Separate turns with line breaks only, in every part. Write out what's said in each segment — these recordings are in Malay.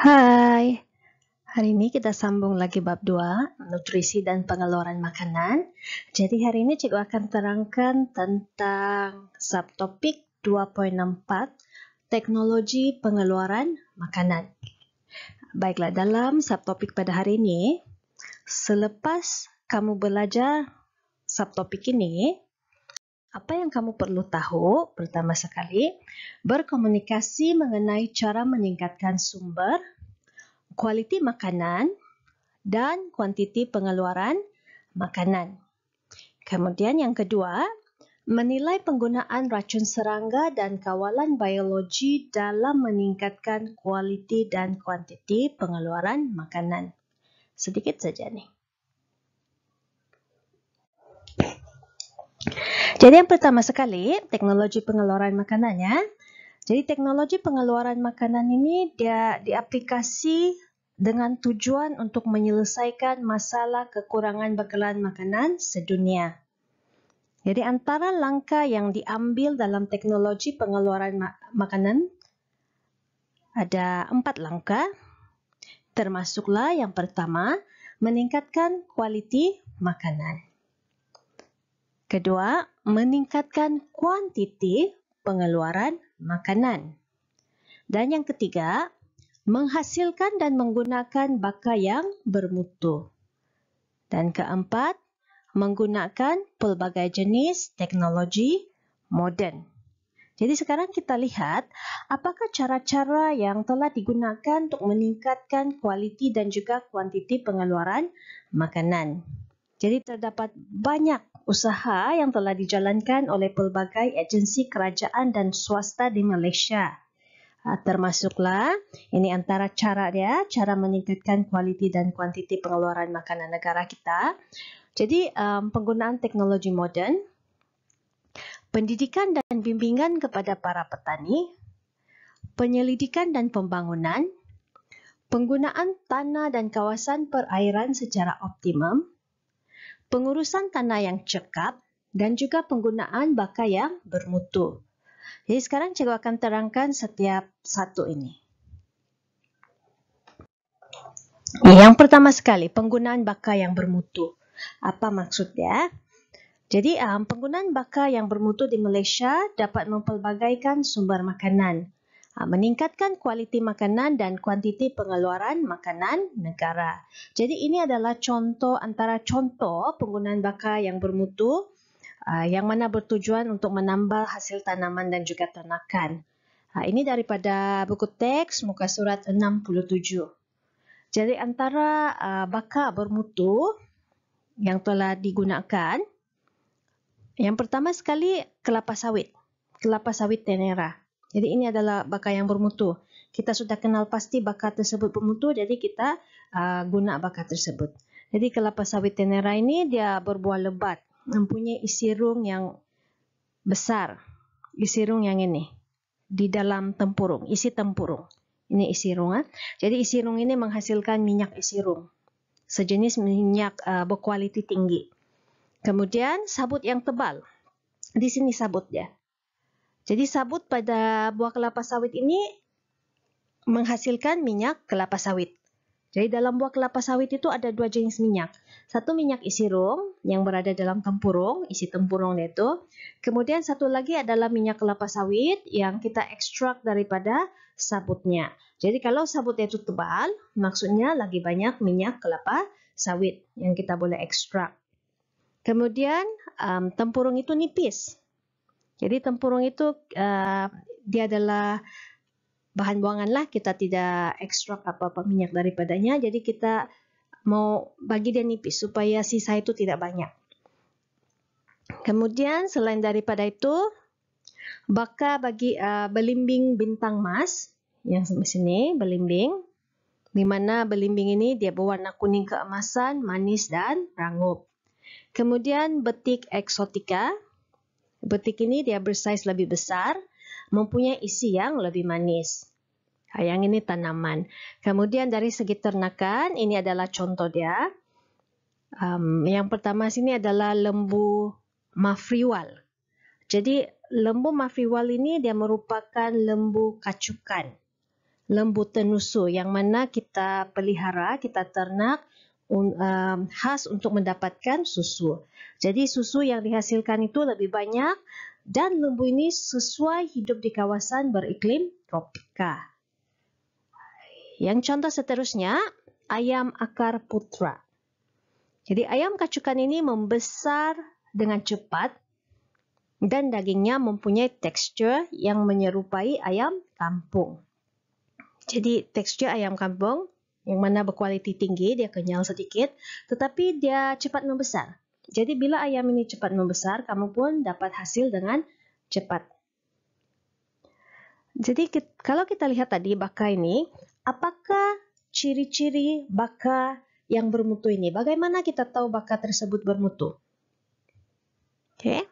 Hai, hari ini kita sambung lagi bab 2, nutrisi dan pengeluaran makanan. Jadi hari ini cikgu akan terangkan tentang subtopik 2.4, teknologi pengeluaran makanan. Baiklah, dalam subtopik pada hari ini, selepas kamu belajar subtopik ini, apa yang kamu perlu tahu, pertama sekali, berkomunikasi mengenai cara meningkatkan sumber, kualiti makanan dan kuantiti pengeluaran makanan. Kemudian yang kedua, menilai penggunaan racun serangga dan kawalan biologi dalam meningkatkan kualiti dan kuantiti pengeluaran makanan. Sedikit saja nih. Jadi yang pertama sekali, teknologi pengeluaran makanannya. Jadi teknologi pengeluaran makanan ini dia diaplikasi dengan tujuan untuk menyelesaikan masalah kekurangan bekalan makanan sedunia. Jadi antara langkah yang diambil dalam teknologi pengeluaran makanan ada 4 langkah. Termasuklah yang pertama, meningkatkan kualiti makanan. Kedua, meningkatkan kuantiti pengeluaran makanan. Dan yang ketiga, menghasilkan dan menggunakan baka yang bermutu. Dan keempat, menggunakan pelbagai jenis teknologi moden. Jadi sekarang kita lihat apakah cara-cara yang telah digunakan untuk meningkatkan kualiti dan juga kuantiti pengeluaran makanan. Jadi terdapat banyak usaha yang telah dijalankan oleh pelbagai agensi kerajaan dan swasta di Malaysia. Termasuklah ini antara cara dia, cara meningkatkan kualiti dan kuantiti pengeluaran makanan negara kita. Jadi penggunaan teknologi moden, pendidikan dan bimbingan kepada para petani, penyelidikan dan pembangunan, penggunaan tanah dan kawasan perairan secara optimum, pengurusan tanah yang cekap dan juga penggunaan baka yang bermutu. Jadi sekarang cikgu akan terangkan setiap satu ini. Yang pertama sekali, penggunaan baka yang bermutu. Apa maksudnya? Jadi penggunaan baka yang bermutu di Malaysia dapat mempelbagaikan sumber makanan, meningkatkan kualiti makanan dan kuantiti pengeluaran makanan negara. Jadi ini adalah antara contoh penggunaan baka yang bermutu yang mana bertujuan untuk menambah hasil tanaman dan juga ternakan. Ini daripada buku teks muka surat 67. Jadi antara baka bermutu yang telah digunakan, yang pertama sekali kelapa sawit tenera. Jadi ini adalah baka yang bermutu. Kita sudah kenal pasti baka tersebut bermutu, jadi kita guna baka tersebut. Jadi kelapa sawit tenera ini dia berbuah lebat, mempunyai isi rung yang besar. Isi rung yang ini di dalam tempurung, isi tempurung. Ini isi rung. Jadi isi rung ini menghasilkan minyak isi rung, sejenis minyak berkualiti tinggi. Kemudian sabut yang tebal. Di sini sabut dia. Jadi sabut pada buah kelapa sawit ini menghasilkan minyak kelapa sawit. Jadi dalam buah kelapa sawit itu ada 2 jenis minyak. Satu minyak isi rung yang berada dalam tempurung, isi tempurung itu. Kemudian satu lagi adalah minyak kelapa sawit yang kita ekstrak daripada sabutnya. Jadi kalau sabutnya itu tebal, maksudnya lagi banyak minyak kelapa sawit yang kita boleh ekstrak. Kemudian tempurung itu nipis. Jadi tempurung itu dia adalah bahan buangan lah, kita tidak ekstrak apa-apa minyak daripadanya. Jadi kita mau bagi dia nipis supaya sisa itu tidak banyak. Kemudian selain daripada itu, baka bagi belimbing bintang mas yang di sini belimbing, di mana belimbing ini dia berwarna kuning keemasan, manis dan rangup. Kemudian betik eksotika. Betik ini dia bersaiz lebih besar, mempunyai isi yang lebih manis. Yang ini tanaman. Kemudian dari segi ternakan, ini adalah contoh dia. Yang pertama sini adalah lembu mafriwal. Jadi lembu mafriwal ini dia merupakan lembu kacukan. lembu tenusu yang mana kita pelihara, kita ternak khas untuk mendapatkan susu. Jadi susu yang dihasilkan itu lebih banyak dan lembu ini sesuai hidup di kawasan beriklim tropika. Yang contoh seterusnya, ayam akar putra. Jadi ayam kacukan ini membesar dengan cepat dan dagingnya mempunyai tekstur yang menyerupai ayam kampung. Jadi tekstur ayam kampung yang mana berkualiti tinggi, dia kenyal sedikit, tetapi dia cepat membesar. Jadi bila ayam ini cepat membesar, kamu pun dapat hasil dengan cepat. Jadi kalau kita lihat tadi baka ini, apakah ciri-ciri baka yang bermutu ini? Bagaimana kita tahu baka tersebut bermutu? Okey.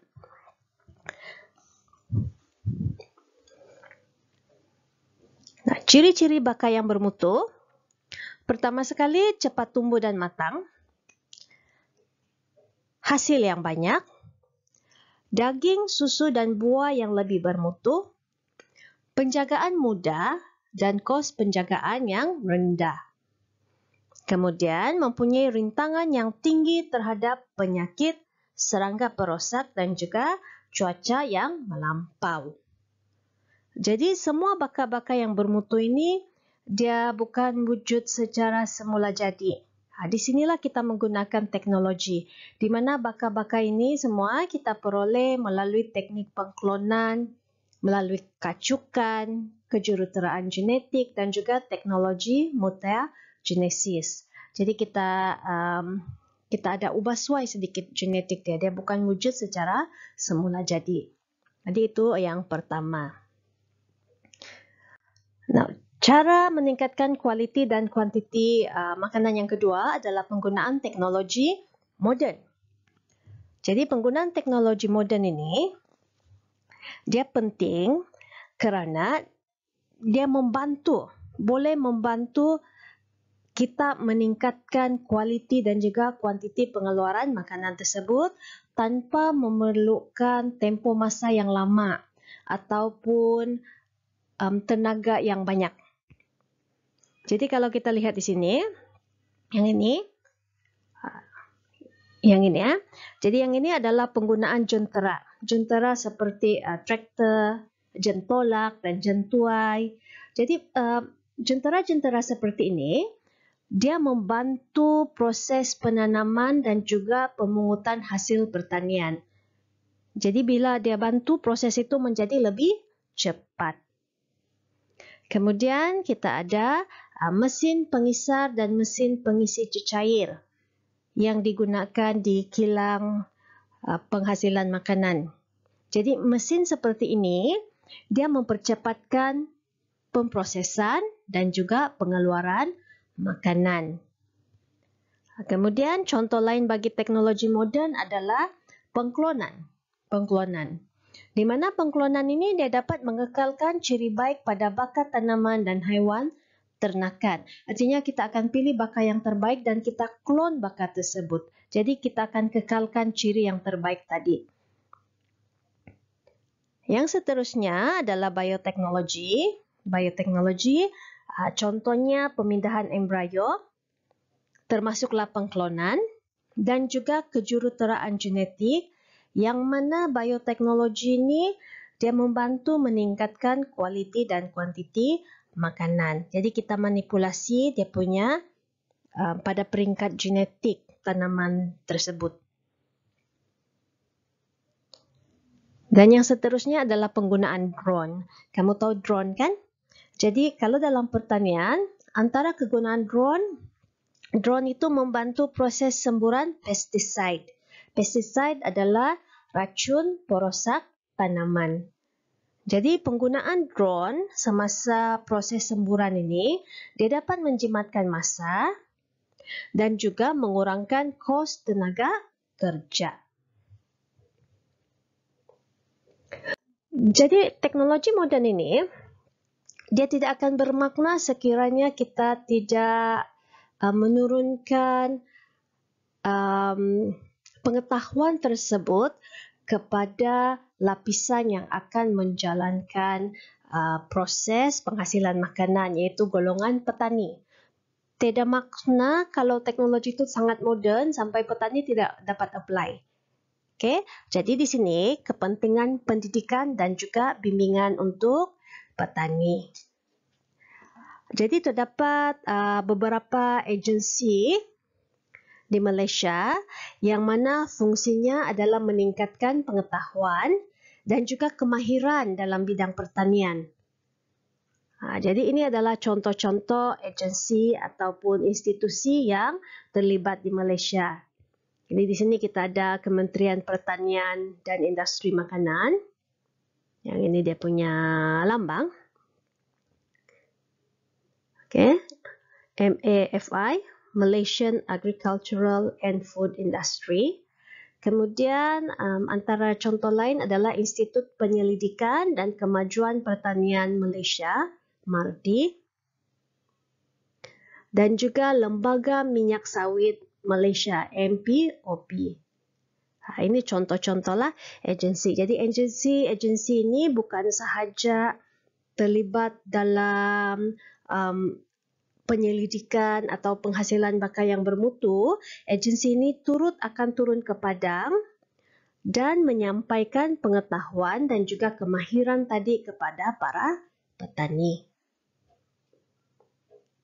Nah, ciri-ciri baka yang bermutu, pertama sekali cepat tumbuh dan matang, hasil yang banyak, daging, susu dan buah yang lebih bermutu, penjagaan mudah dan kos penjagaan yang rendah. Kemudian mempunyai rintangan yang tinggi terhadap penyakit, serangga perosak dan juga cuaca yang melampau. Jadi semua baka-baka yang bermutu ini dia bukan wujud secara semula jadi. Di sinilah kita menggunakan teknologi di mana baka-baka ini semua kita peroleh melalui teknik pengklonan, melalui kacukan, kejuruteraan genetik dan juga teknologi mutagenesis. Jadi kita ada ubah suai sedikit genetik dia. Dia bukan wujud secara semula jadi. Jadi itu yang pertama. Nah, cara meningkatkan kualiti dan kuantiti makanan yang kedua adalah penggunaan teknologi moden. Jadi penggunaan teknologi moden ini dia penting kerana dia boleh membantu kita meningkatkan kualiti dan juga kuantiti pengeluaran makanan tersebut tanpa memerlukan tempoh masa yang lama ataupun tenaga yang banyak. Jadi kalau kita lihat di sini, yang ini ya. Jadi yang ini adalah penggunaan jentera. Jentera seperti traktor, jentolak dan jentuai. Jadi jentera-jentera seperti ini dia membantu proses penanaman dan juga pemungutan hasil pertanian. Jadi bila dia bantu, proses itu menjadi lebih cepat. Kemudian kita ada mesin pengisar dan mesin pengisi cecair yang digunakan di kilang penghasilan makanan. Jadi mesin seperti ini, dia mempercepatkan pemprosesan dan juga pengeluaran makanan. Kemudian contoh lain bagi teknologi moden adalah pengklonan. Di mana pengklonan ini dia dapat mengekalkan ciri baik pada baka tanaman dan haiwan ternakan. Artinya kita akan pilih baka yang terbaik dan kita klon baka tersebut. Jadi kita akan kekalkan ciri yang terbaik tadi. Yang seterusnya adalah bioteknologi. Contohnya pemindahan embrio, termasuklah pengklonan dan juga kejuruteraan genetik yang mana bioteknologi ini dia membantu meningkatkan kualiti dan kuantiti makanan. Jadi kita manipulasi dia punya pada peringkat genetik tanaman tersebut. Dan yang seterusnya adalah penggunaan drone. Kamu tahu drone kan? Jadi kalau dalam pertanian, antara kegunaan drone itu membantu proses semburan pesticide. Pesticide adalah racun perosak tanaman. Jadi penggunaan drone semasa proses semburan ini, dia dapat menjimatkan masa dan juga mengurangkan kos tenaga kerja. Jadi teknologi moden ini dia tidak akan bermakna sekiranya kita tidak menurunkan pengetahuan tersebut kepada lapisan yang akan menjalankan proses penghasilan makanan, iaitu golongan petani. Tidak makna kalau teknologi itu sangat moden sampai petani tidak dapat apply. Okay? Jadi di sini kepentingan pendidikan dan juga bimbingan untuk petani. Jadi terdapat beberapa agensi di Malaysia yang mana fungsinya adalah meningkatkan pengetahuan dan juga kemahiran dalam bidang pertanian. Jadi ini adalah contoh-contoh agensi ataupun institusi yang terlibat di Malaysia. Jadi di sini kita ada Kementerian Pertanian dan Industri Makanan. Yang ini dia punya lambang. Okay. MAFI, Malaysian Agricultural and Food Industry. Kemudian antara contoh lain adalah Institut Penyelidikan dan Kemajuan Pertanian Malaysia, MARDI, dan juga Lembaga Minyak Sawit Malaysia, MPOP. Ini contoh-contohlah agensi. Jadi agensi ini bukan sahaja terlibat dalam penyelidikan atau penghasilan bakai yang bermutu. Agensi ini akan turun ke padang dan menyampaikan pengetahuan dan juga kemahiran tadi kepada para petani.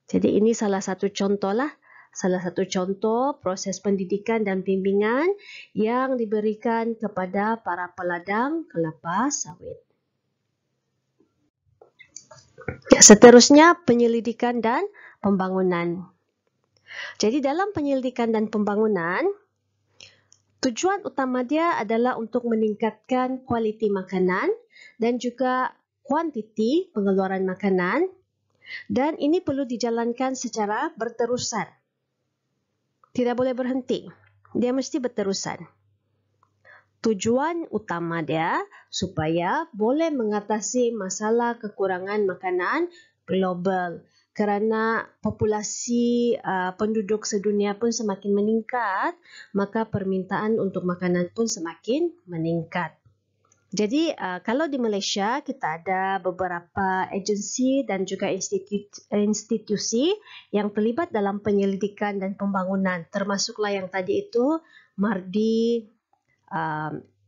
Jadi ini salah satu contoh proses pendidikan dan bimbingan yang diberikan kepada para peladang kelapa sawit. Seterusnya, penyelidikan dan pembangunan. Jadi dalam penyelidikan dan pembangunan, tujuan utama dia adalah untuk meningkatkan kualiti makanan dan juga kuantiti pengeluaran makanan. Dan ini perlu dijalankan secara berterusan. Tidak boleh berhenti. Dia mesti berterusan. Tujuan utama dia supaya boleh mengatasi masalah kekurangan makanan global. Kerana populasi penduduk sedunia pun semakin meningkat, maka permintaan untuk makanan pun semakin meningkat. Jadi kalau di Malaysia kita ada beberapa agensi dan juga institusi yang terlibat dalam penyelidikan dan pembangunan, termasuklah yang tadi itu MARDI,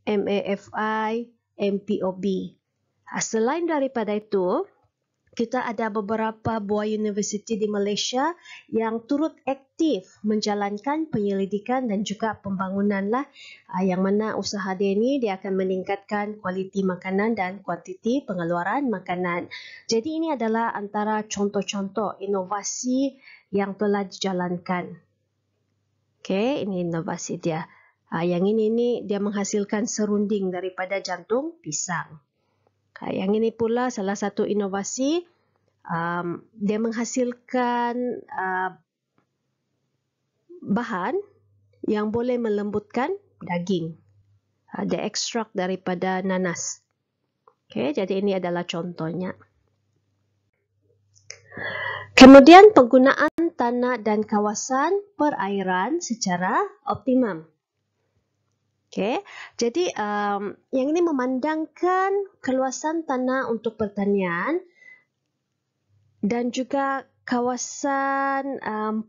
MAFI, MPOB. Selain daripada itu, kita ada beberapa buah universiti di Malaysia yang turut aktif menjalankan penyelidikan dan juga pembangunan lah, yang mana usaha dia akan meningkatkan kualiti makanan dan kuantiti pengeluaran makanan. Jadi ini adalah antara contoh-contoh inovasi yang telah dijalankan. Okay, ini inovasi dia. Yang ini dia menghasilkan serunding daripada jantung pisang. Yang ini pula salah satu inovasi, dia menghasilkan bahan yang boleh melembutkan daging. Dia ekstrak daripada nanas. Okay, jadi ini adalah contohnya. Kemudian penggunaan tanah dan kawasan perairan secara optimum. Okay, jadi yang ini memandangkan keluasan tanah untuk pertanian dan juga kawasan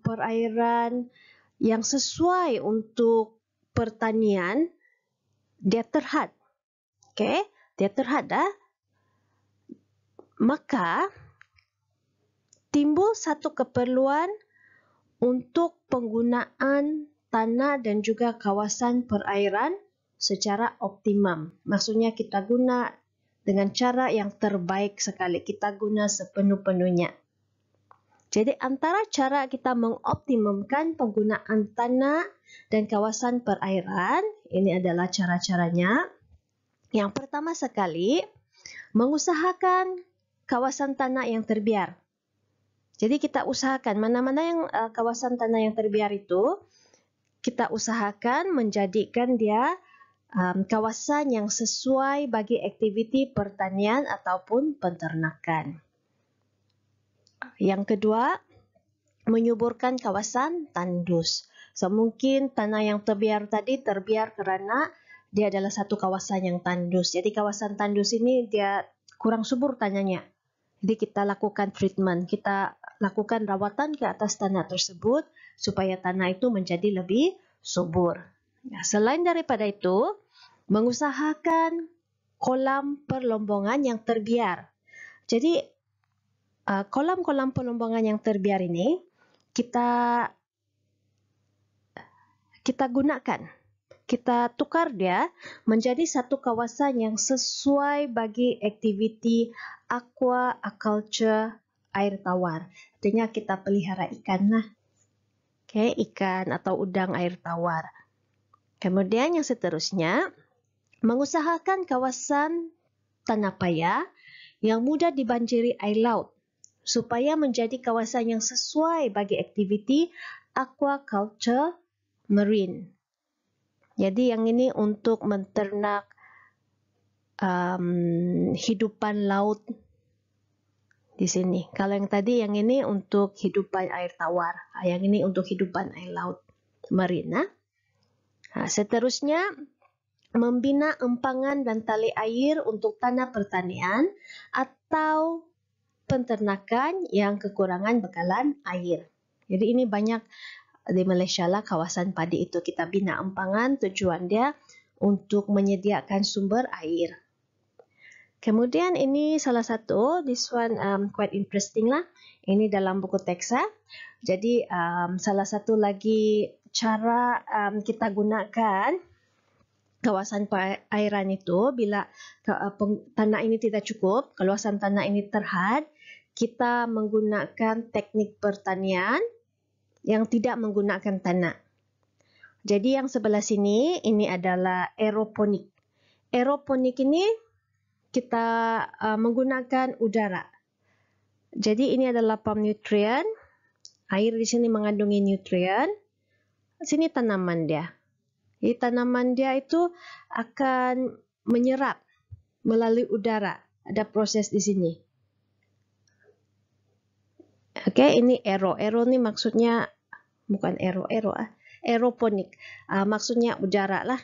perairan yang sesuai untuk pertanian, dia terhad. Okay, dia terhad dah. Maka timbul satu keperluan untuk penggunaan tanah dan juga kawasan perairan secara optimum. Maksudnya kita guna dengan cara yang terbaik sekali. Kita guna sepenuh-penuhnya. Jadi antara cara kita mengoptimumkan penggunaan tanah dan kawasan perairan, ini adalah cara-caranya. Yang pertama sekali, mengusahakan kawasan tanah yang terbiar. Jadi kita usahakan mana-mana yang kawasan tanah yang terbiar itu, kita usahakan menjadikan dia kawasan yang sesuai bagi aktiviti pertanian ataupun peternakan. Yang kedua, menyuburkan kawasan tandus. So, mungkin tanah yang terbiar tadi terbiar kerana dia adalah satu kawasan yang tandus. Jadi kawasan tandus ini dia kurang subur tanahnya. Jadi kita lakukan treatment, kita lakukan rawatan ke atas tanah tersebut supaya tanah itu menjadi lebih subur. Selain daripada itu, mengusahakan kolam perlombongan yang terbiar. Jadi kolam-kolam perlombongan yang terbiar ini kita gunakan. Kita tukar dia menjadi satu kawasan yang sesuai bagi aktiviti aquaculture air tawar. Artinya kita pelihara ikan lah. Okay, ikan atau udang air tawar. Kemudian yang seterusnya, mengusahakan kawasan tanah paya yang mudah dibanjiri air laut supaya menjadi kawasan yang sesuai bagi aktiviti aquaculture marine. Jadi yang ini untuk menternak hidupan laut di sini. Kalau yang tadi, yang ini untuk hidupan air tawar. Yang ini untuk hidupan air laut marine. Seterusnya, membina empangan dan tali air untuk tanah pertanian atau penternakan yang kekurangan bekalan air. Jadi ini banyak di Malaysia lah kawasan padi itu kita bina empangan, tujuan dia untuk menyediakan sumber air. Kemudian ini salah satu, this one quite interesting lah. Ini dalam buku teks. Jadi salah satu lagi cara kita gunakan kawasan perairan itu bila tanah ini tidak cukup, kawasan tanah ini terhad, kita menggunakan teknik pertanian yang tidak menggunakan tanah. Jadi yang sebelah sini, ini adalah aeroponik. Aeroponik ini kita menggunakan udara. Jadi ini adalah pump nutrien. Air di sini mengandungi nutrien. Sini tanaman dia. Jadi tanaman dia itu akan menyerap melalui udara. Ada proses di sini. Oke, ini aero. Aero ni maksudnya bukan aeroponik. Maksudnya udara lah.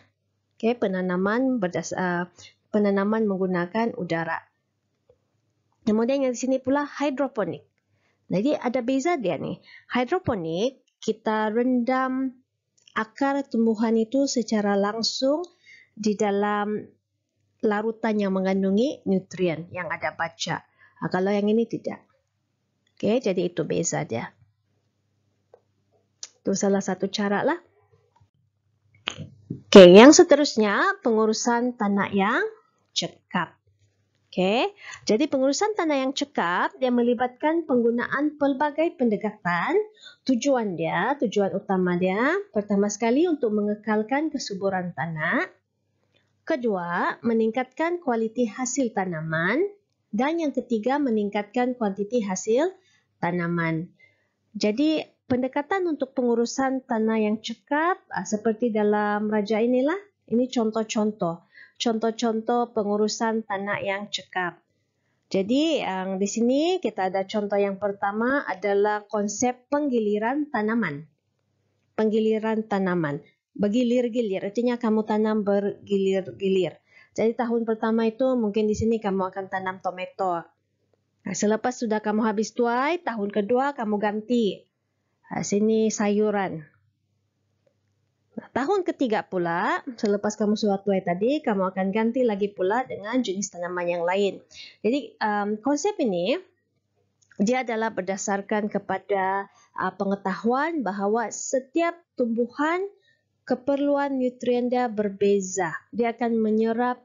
Oke, penanaman menggunakan udara. Kemudian yang di sini pula hidroponik. Jadi ada beza dia ni. Hidroponik kita rendam akar tumbuhan itu secara langsung di dalam larutan yang mengandungi nutrien yang ada baca. Kalau yang ini tidak. Oke, jadi itu beza dia. Itu salah satu cara lah. Oke, yang seterusnya pengurusan tanah yang cekap. Oke, jadi pengurusan tanah yang cekap dia melibatkan penggunaan pelbagai pendekatan. Tujuan utama dia pertama sekali untuk mengekalkan kesuburan tanah. Kedua, meningkatkan kualiti hasil tanaman. Dan yang ketiga, meningkatkan kuantiti hasil tanaman. Jadi pendekatan untuk pengurusan tanah yang cekap seperti dalam raja inilah. Ini contoh-contoh pengurusan tanah yang cekap. Jadi yang di sini kita ada contoh yang pertama adalah konsep penggiliran tanaman. Penggiliran tanaman. Bergilir-gilir, artinya kamu tanam bergilir-gilir. Jadi tahun pertama itu mungkin di sini kamu akan tanam tomato. Selepas sudah kamu habis tuai, tahun kedua kamu ganti. Sini sayuran. Tahun ketiga pula, selepas kamu sudah tuai tadi, kamu akan ganti lagi pula dengan jenis tanaman yang lain. Jadi konsep ini dia adalah berdasarkan kepada pengetahuan bahawa setiap tumbuhan keperluan nutrien dia berbeza. Dia akan menyerap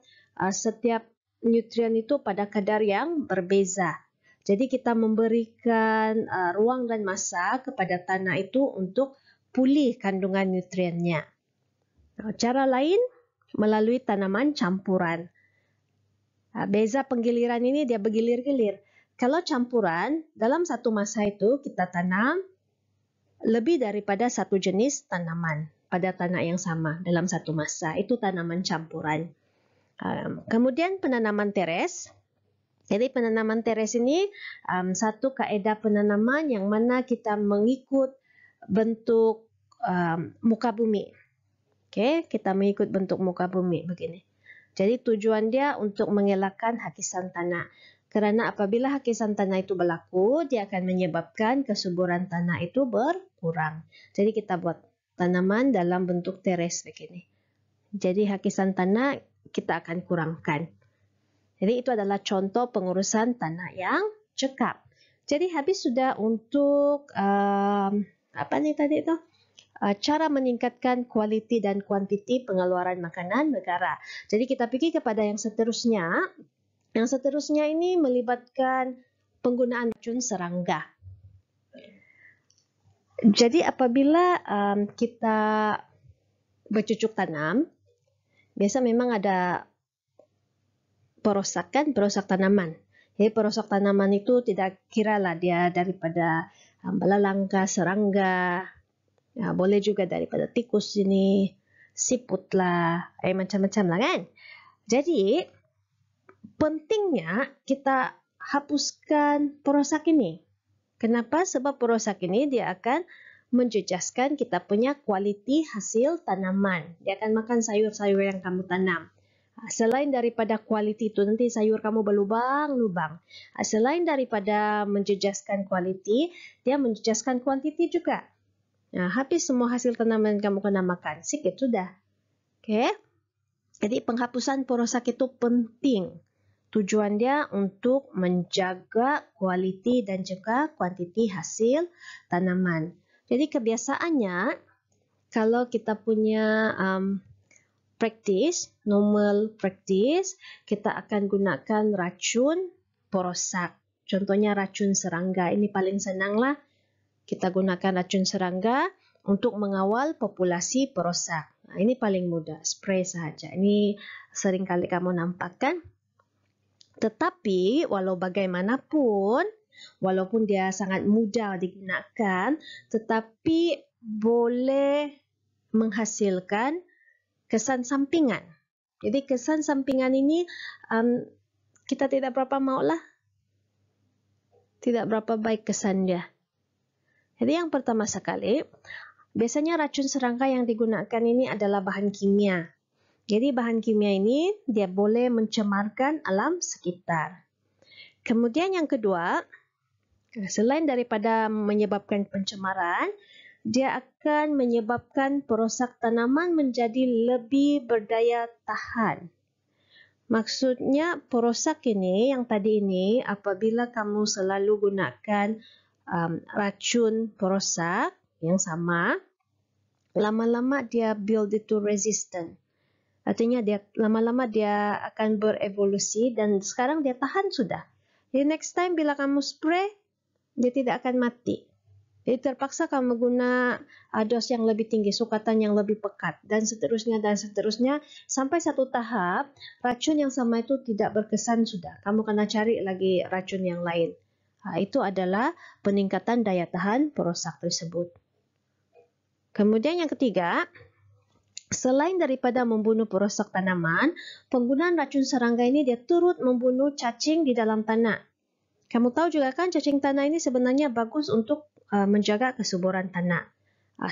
setiap nutrien itu pada kadar yang berbeza. Jadi kita memberikan ruang dan masa kepada tanah itu untuk pulih kandungan nutriennya. Cara lain melalui tanaman campuran. Beza penggiliran ini dia bergilir-gilir. Kalau campuran, dalam satu masa itu kita tanam lebih daripada satu jenis tanaman pada tanah yang sama dalam satu masa. Itu tanaman campuran. Kemudian penanaman teres. Jadi penanaman teres ini satu kaedah penanaman yang mana kita mengikut bentuk muka bumi. Okey, kita mengikut bentuk muka bumi begini. Jadi tujuan dia untuk mengelakkan hakisan tanah. Kerana apabila hakisan tanah itu berlaku, dia akan menyebabkan kesuburan tanah itu berkurang. Jadi kita buat tanaman dalam bentuk teres begini. Jadi hakisan tanah kita akan kurangkan. Jadi itu adalah contoh pengurusan tanah yang cekap. Jadi habis sudah untuk apa ni tadi tu? Cara meningkatkan kualiti dan kuantiti pengeluaran makanan negara. Jadi kita pergi kepada yang seterusnya. Yang seterusnya ini melibatkan penggunaan racun serangga. Jadi apabila kita bercucuk tanam, biasa memang ada perosak tanaman. Jadi perosak tanaman itu tidak kiralah dia daripada belalangka, serangga, ya, boleh juga daripada tikus ini, siput lah, macam-macam lah kan. Jadi pentingnya kita hapuskan perosak ini. Kenapa? Sebab perosak ini dia akan menjejaskan kita punya kualiti hasil tanaman. Dia akan makan sayur-sayur yang kamu tanam. Selain daripada kualiti itu, nanti sayur kamu berlubang-lubang. Selain daripada menjejaskan kualiti, dia menjejaskan kuantiti juga. Habis semua hasil tanaman kamu kena makan. Sikit sudah. Okay? Jadi penghapusan perosak itu penting. Tujuan dia untuk menjaga kualiti dan juga kuantiti hasil tanaman. Jadi kebiasaannya, kalau kita punya normal practice, kita akan gunakan racun perosak. Contohnya racun serangga. Ini paling senang lah. Kita gunakan racun serangga untuk mengawal populasi perosak. Ini paling mudah, spray sahaja. Ini sering kali kamu nampak kan? Tetapi walau bagaimanapun, walaupun dia sangat mudah digunakan, tetapi boleh menghasilkan kesan sampingan. Jadi kesan sampingan ini kita tidak berapa maulah. Tidak berapa baik kesan dia. Jadi yang pertama sekali, biasanya racun serangga yang digunakan ini adalah bahan kimia. Jadi bahan kimia ini dia boleh mencemarkan alam sekitar. Kemudian yang kedua, selain daripada menyebabkan pencemaran, dia akan menyebabkan perosak tanaman menjadi lebih berdaya tahan. Maksudnya perosak ini, yang tadi ini, apabila kamu selalu gunakan racun perosak yang sama, lama-lama dia build itu resistant. Artinya dia lama-lama dia akan berevolusi dan sekarang dia tahan sudah. Jadi next time bila kamu spray, dia tidak akan mati. Jadi terpaksa kamu guna dos yang lebih tinggi, sukatan yang lebih pekat dan seterusnya sampai satu tahap racun yang sama itu tidak berkesan sudah. Kamu kena cari lagi racun yang lain. Itu adalah peningkatan daya tahan perosak tersebut. Kemudian yang ketiga, selain daripada membunuh perosak tanaman, penggunaan racun serangga ini dia turut membunuh cacing di dalam tanah. Kamu tahu juga kan cacing tanah ini sebenarnya bagus untuk menjaga kesuburan tanah.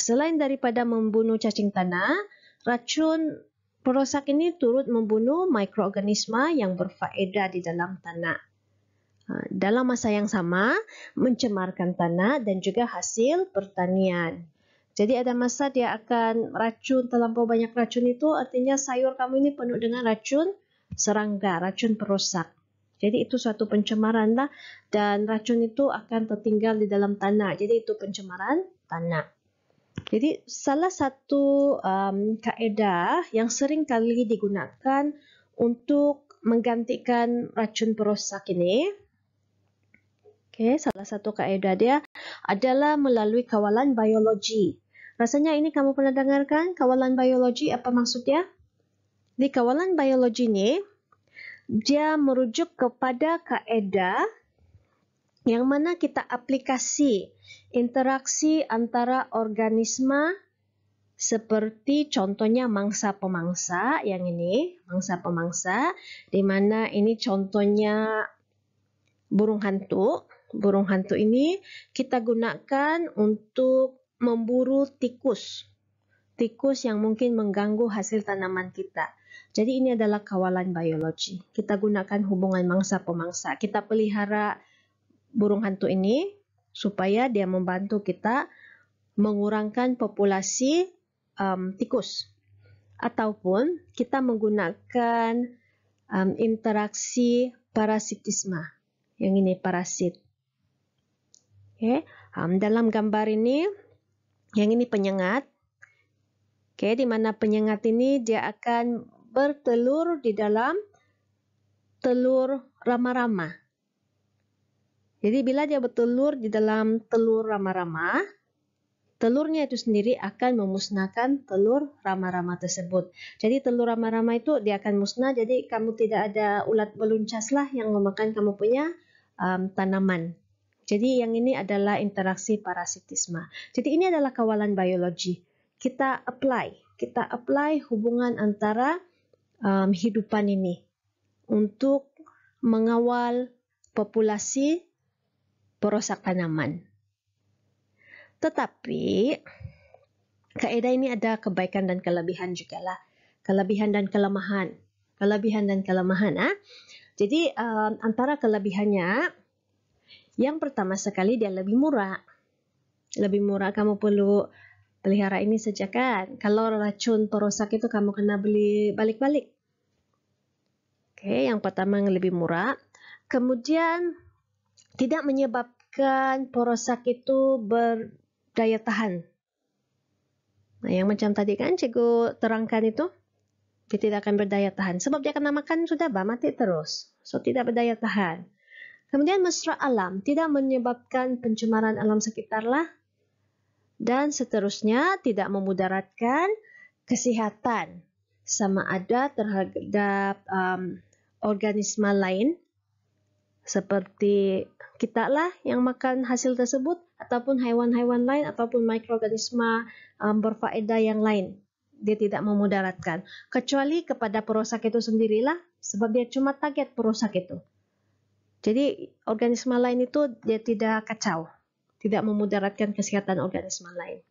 Selain daripada membunuh cacing tanah, racun perosak ini turut membunuh mikroorganisma yang berfaedah di dalam tanah. Dalam masa yang sama, mencemarkan tanah dan juga hasil pertanian. Jadi ada masa dia akan racun, terlampau banyak racun itu artinya sayur kamu ini penuh dengan racun serangga, racun perosak. Jadi itu suatu pencemaran lah dan racun itu akan tertinggal di dalam tanah. Jadi itu pencemaran tanah. Jadi salah satu kaedah yang sering kali digunakan untuk menggantikan racun perosak ini, salah satu kaedah dia adalah melalui kawalan biologi. Rasanya ini kamu pernah dengarkan kawalan biologi, apa maksudnya? Di kawalan biologi ini, dia merujuk kepada kaedah yang mana kita aplikasi interaksi antara organisma seperti contohnya mangsa pemangsa, yang ini mangsa pemangsa, di mana ini contohnya burung hantu. Burung hantu ini kita gunakan untuk memburu tikus. tikus yang mungkin mengganggu hasil tanaman kita. Jadi ini adalah kawalan biologi. Kita gunakan hubungan mangsa-pemangsa. Kita pelihara burung hantu ini supaya dia membantu kita mengurangkan populasi tikus. Ataupun kita menggunakan interaksi parasitisme. Yang ini parasit. Okay. Dalam gambar ini, yang ini penyengat. Okay, di mana penyengat ini dia akan bertelur di dalam telur rama-rama. Jadi bila dia bertelur di dalam telur rama-rama, telurnya itu sendiri akan memusnahkan telur rama-rama tersebut. Jadi telur rama-rama itu dia akan musnah, jadi kamu tidak ada ulat beluncas lah yang memakan kamu punya tanaman. Jadi yang ini adalah interaksi parasitisme. Jadi ini adalah kawalan biologi. Kita apply hubungan antara hidupan ini untuk mengawal populasi perosak tanaman. Tetapi kaedah ini ada kebaikan dan kelebihan juga lah. Kelebihan dan kelemahan. Jadi antara kelebihannya, yang pertama sekali dia lebih murah. Lebih murah, kamu perlu pelihara ini saja kan. Kalau racun perosak itu kamu kena beli balik-balik. Oke, yang pertama yang lebih murah. Kemudian tidak menyebabkan perosak itu berdaya tahan. Nah, yang macam tadi kan cikgu terangkan itu, dia tidak akan berdaya tahan. Sebab dia kena makan sudah mati terus. So, tidak berdaya tahan. Kemudian mesra alam, tidak menyebabkan pencemaran alam sekitar lah. Dan seterusnya tidak memudaratkan kesihatan sama ada terhadap organisma lain seperti kita lah yang makan hasil tersebut ataupun haiwan-haiwan lain ataupun mikroorganisma berfaedah yang lain. Dia tidak memudaratkan kecuali kepada perosak itu sendirilah sebab dia cuma target perosak itu. Jadi organisma lain itu dia tidak kacau. Tidak memudaratkan kesihatan organisme lain.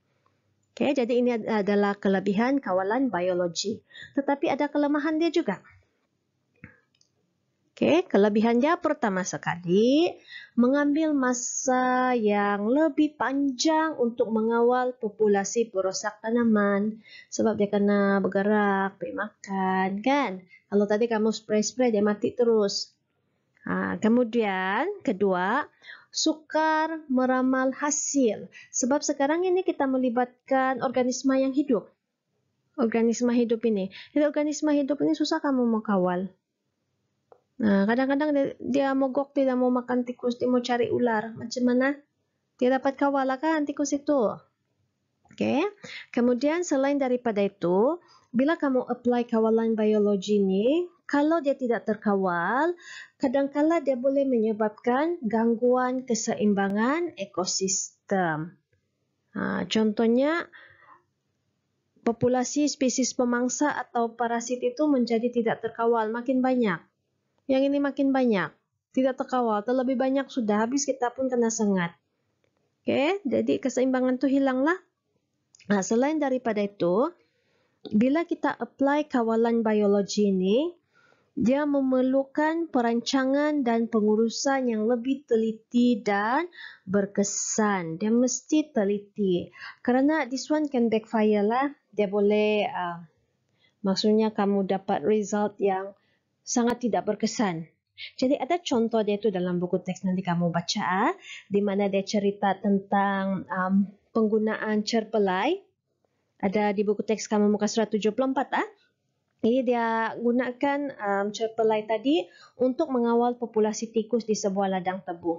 Okay, jadi ini adalah kelebihan kawalan biologi. Tetapi ada kelemahan dia juga. Okay, kelebihan dia pertama sekali, mengambil masa yang lebih panjang untuk mengawal populasi perosak tanaman. Sebab dia kena bergerak, pergi makan, kan? Kalau tadi kamu spray-spray, dia mati terus. Kemudian, kedua, sukar meramal hasil. Sebab sekarang ini kita melibatkan organisma yang hidup. Organisma hidup ini. Jadi organisma hidup ini susah kamu mau kawal. Kadang-kadang dia mogok, tidak mau makan tikus, dia mau cari ular. Macam mana? Dia dapat kawal kan tikus itu. Okay. Kemudian selain daripada itu, bila kamu apply kawalan biologi ini, kalau dia tidak terkawal, kadang-kala dia boleh menyebabkan gangguan keseimbangan ekosistem. Contohnya, populasi spesies pemangsa atau parasit itu menjadi tidak terkawal, makin banyak. Yang ini makin banyak, tidak terkawal, terlebih banyak sudah habis kita pun kena sengat. Okay, jadi keseimbangan itu hilanglah. Selain daripada itu, bila kita apply kawalan biologi ini, dia memerlukan perancangan dan pengurusan yang lebih teliti dan berkesan. Dia mesti teliti. Kerana this one can backfire lah. Dia boleh, maksudnya kamu dapat result yang sangat tidak berkesan. Jadi ada contoh dia itu dalam buku teks nanti kamu baca, di mana dia cerita tentang penggunaan cerpelai. Ada di buku teks kamu muka surat 74 Ini dia gunakan cerpelai tadi untuk mengawal populasi tikus di sebuah ladang tebu.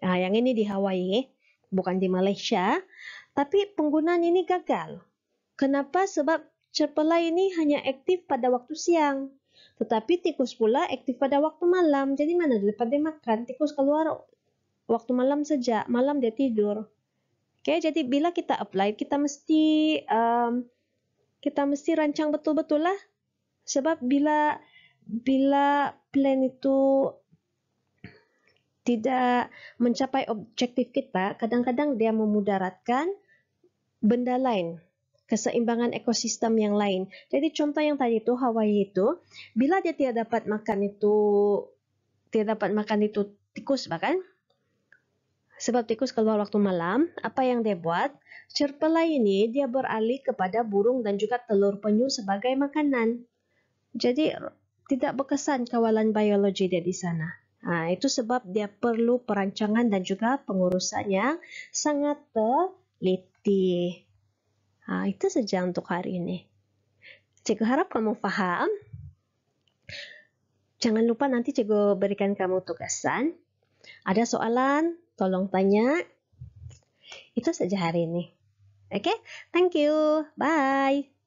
Yang ini di Hawaii, bukan di Malaysia. Tapi penggunaan ini gagal. Kenapa? Sebab cerpelai ini hanya aktif pada waktu siang. Tetapi tikus pula aktif pada waktu malam. Jadi mana lepas dia makan, tikus keluar waktu malam saja. Malam dia tidur. Okay, jadi bila kita apply, kita mesti rancang betul-betul lah. Sebab bila plan itu tidak mencapai objektif kita, kadang-kadang dia memudaratkan benda lain. keseimbangan ekosistem yang lain. Jadi contoh yang tadi itu Hawaii itu, bila dia tidak dapat makan tikus bahkan, sebab tikus keluar waktu malam, apa yang dia buat? Cerpelai ini dia beralih kepada burung dan juga telur penyu sebagai makanan. Jadi tidak berkesan kawalan biologi dia di sana. Itu sebab dia perlu perancangan dan juga pengurusan yang sangat teliti. Itu saja untuk hari ini. Cikgu harap kamu faham. Jangan lupa nanti cikgu berikan kamu tugasan. Ada soalan, tolong tanya. Itu saja hari ini. Okay, thank you. Bye.